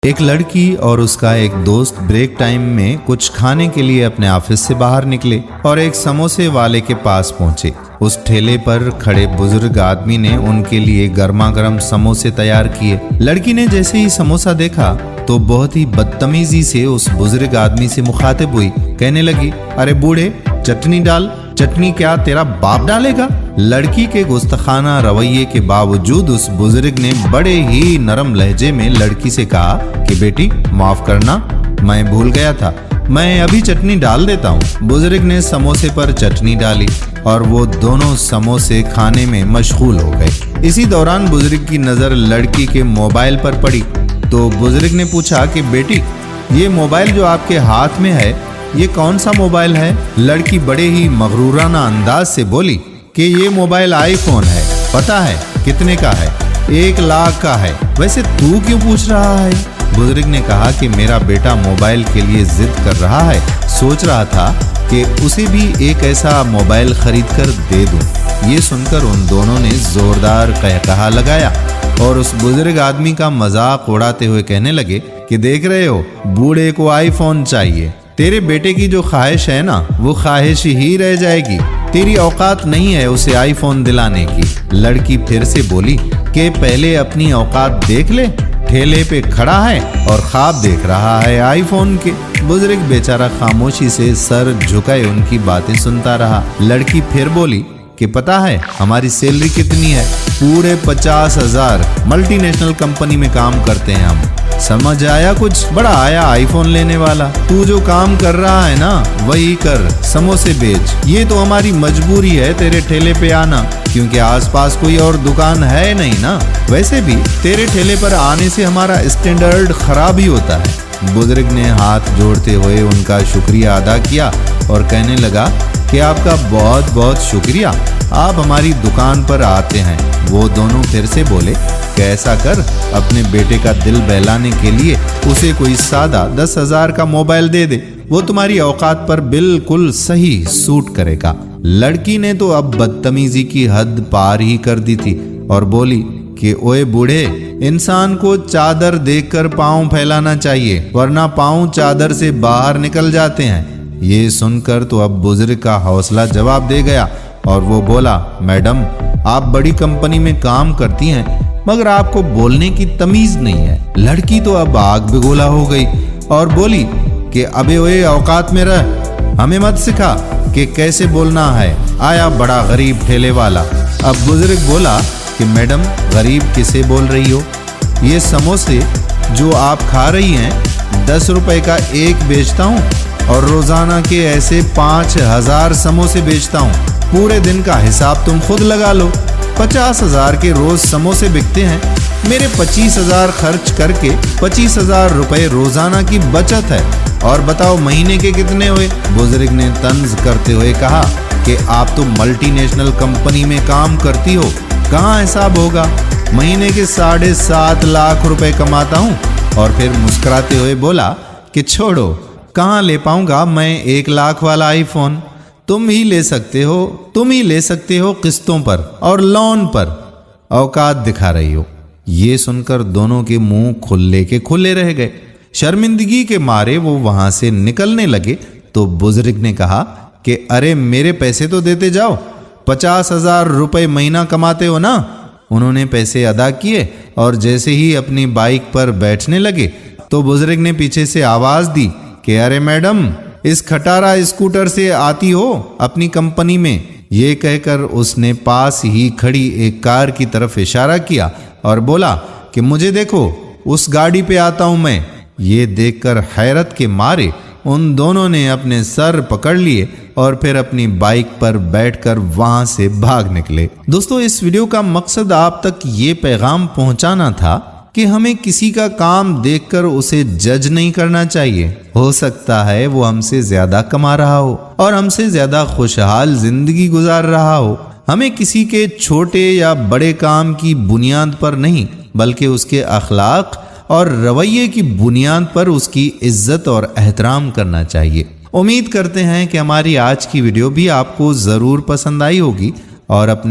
एक लड़की और उसका एक दोस्त ब्रेक टाइम में कुछ खाने के लिए अपने ऑफिस से बाहर निकले और एक समोसे वाले के पास पहुंचे। उस ठेले पर खड़े बुजुर्ग आदमी ने उनके लिए गर्मा गर्म समोसे तैयार किए। लड़की ने जैसे ही समोसा देखा तो बहुत ही बदतमीजी से उस बुजुर्ग आदमी से मुखातिब हुई। कहने लगी, अरे बूढ़े, चटनी डाल। चटनी क्या तेरा बाप डालेगा? लड़की के गुस्ताखाना रवैये के बावजूद उस बुजुर्ग ने बड़े ही नरम लहजे में लड़की से कहा कि बेटी माफ करना, मैं भूल गया था, मैं अभी चटनी डाल देता हूँ। बुजुर्ग ने समोसे पर चटनी डाली और वो दोनों समोसे खाने में मशगूल हो गए। इसी दौरान बुजुर्ग की नजर लड़की के मोबाइल पर पड़ी तो बुजुर्ग ने पूछा कि बेटी, ये मोबाइल जो आपके हाथ में है ये कौन सा मोबाइल है? लड़की बड़े ही मगरूराना अंदाज से बोली कि ये मोबाइल आईफोन है। पता है कितने का है? 1 लाख का है। वैसे तू क्यों पूछ रहा है? बुजुर्ग ने कहा कि मेरा बेटा मोबाइल के लिए जिद कर रहा है, सोच रहा था कि उसे भी एक ऐसा मोबाइल खरीद कर दे दूं। ये सुनकर उन दोनों ने जोरदार कहकहा लगाया और उस बुजुर्ग आदमी का मजाक उड़ाते हुए कहने लगे कि देख रहे हो, बूढ़े को आईफोन चाहिए। तेरे बेटे की जो ख्वाहिश है ना, वो ख्वाहिश ही रह जाएगी। तेरी औकात नहीं है उसे आईफोन दिलाने की। लड़की फिर से बोली कि पहले अपनी औकात देख ले, ठेले पे खड़ा है और ख्वाब देख रहा है आईफोन के। बुजुर्ग बेचारा खामोशी से सर झुकाए उनकी बातें सुनता रहा। लड़की फिर बोली कि पता है हमारी सैलरी कितनी है? पूरे 50,000। मल्टीनेशनल कंपनी में काम करते हैं हम। समझ आया कुछ? बड़ा आया आईफोन लेने वाला। तू जो काम कर रहा है ना वही कर, समोसे बेच। ये तो हमारी मजबूरी है तेरे ठेले पे आना, क्योंकि आसपास कोई और दुकान है नहीं ना। वैसे भी तेरे ठेले पर आने से हमारा स्टैंडर्ड खराब ही होता है। बुजुर्ग ने हाथ जोड़ते हुए उनका शुक्रिया अदा किया और कहने लगा कि आपका बहुत बहुत शुक्रिया, आप हमारी दुकान पर आते हैं। वो दोनों फिर से बोले कि ऐसा कर, अपने बेटे का दिल बहलाने के लिए उसे कोई सादा 10,000 का मोबाइल दे दे, वो तुम्हारी औकात पर बिल्कुल सही सूट करेगा। लड़की ने तो अब बदतमीजी की हद पार ही कर दी थी और बोली कि ओए बूढ़े, इंसान को चादर देखकर पांव फैलाना चाहिए, वरना पांव चादर से बाहर निकल जाते हैं। ये सुनकर तो अब बुजुर्ग का हौसला जवाब दे गया और वो बोला, मैडम आप बड़ी कंपनी में काम करती हैं, मगर आपको बोलने की तमीज नहीं है। लड़की तो अब आग बिगोला हो गई और बोली कि अबे ओए, औकात में रह, हमें मत सिखा कि कैसे बोलना है। आया बड़ा गरीब ठेले वाला। अब बुजुर्ग बोला कि मैडम गरीब किसे बोल रही हो? ये समोसे जो आप खा रही हैं 10 रुपए का एक बेचता हूँ और रोजाना के ऐसे 5,000 समोसे बेचता हूँ। पूरे दिन का हिसाब तुम खुद लगा लो। 50,000 के रोज समोसे बिकते हैं। मेरे 25,000 खर्च करके 25,000 रुपए रोजाना की बचत है। और बताओ महीने के कितने हुए? बुजुर्ग ने तंज करते हुए कहा कि आप तो मल्टीनेशनल कंपनी में काम करती हो, कहाँ हिसाब होगा? महीने के 7.5 लाख रुपए कमाता हूँ। और फिर मुस्कुराते हुए बोला कि छोड़ो, कहाँ ले पाऊंगा मैं 1 लाख वाला आईफोन? तुम ही ले सकते हो किस्तों पर और लोन पर। औकात दिखा रही हो। ये सुनकर दोनों के मुंह खुले के खुले रह गए। शर्मिंदगी के मारे वो वहां से निकलने लगे तो बुजुर्ग ने कहा कि अरे मेरे पैसे तो देते जाओ, 50,000 रुपए महीना कमाते हो ना। उन्होंने पैसे अदा किए और जैसे ही अपनी बाइक पर बैठने लगे तो बुजुर्ग ने पीछे से आवाज दी कि अरे मैडम, इस खटारा स्कूटर से आती हो अपनी कंपनी में? ये कहकर उसने पास ही खड़ी एक कार की तरफ इशारा किया और बोला कि मुझे देखो, उस गाड़ी पे आता हूं मैं। ये देखकर हैरत के मारे उन दोनों ने अपने सर पकड़ लिए और फिर अपनी बाइक पर बैठकर वहां से भाग निकले। दोस्तों, इस वीडियो का मकसद आप तक ये पैगाम पहुंचाना था कि हमें किसी का काम देखकर उसे जज नहीं करना चाहिए। हो सकता है वो हमसे ज्यादा कमा रहा हो और हमसे ज्यादा खुशहाल जिंदगी गुजार रहा हो। हमें किसी के छोटे या बड़े काम की बुनियाद पर नहीं, बल्कि उसके अखलाक और रवैये की बुनियाद पर उसकी इज्जत और एहतराम करना चाहिए। उम्मीद करते हैं कि हमारी आज की वीडियो भी आपको जरूर पसंद आई होगी और अपने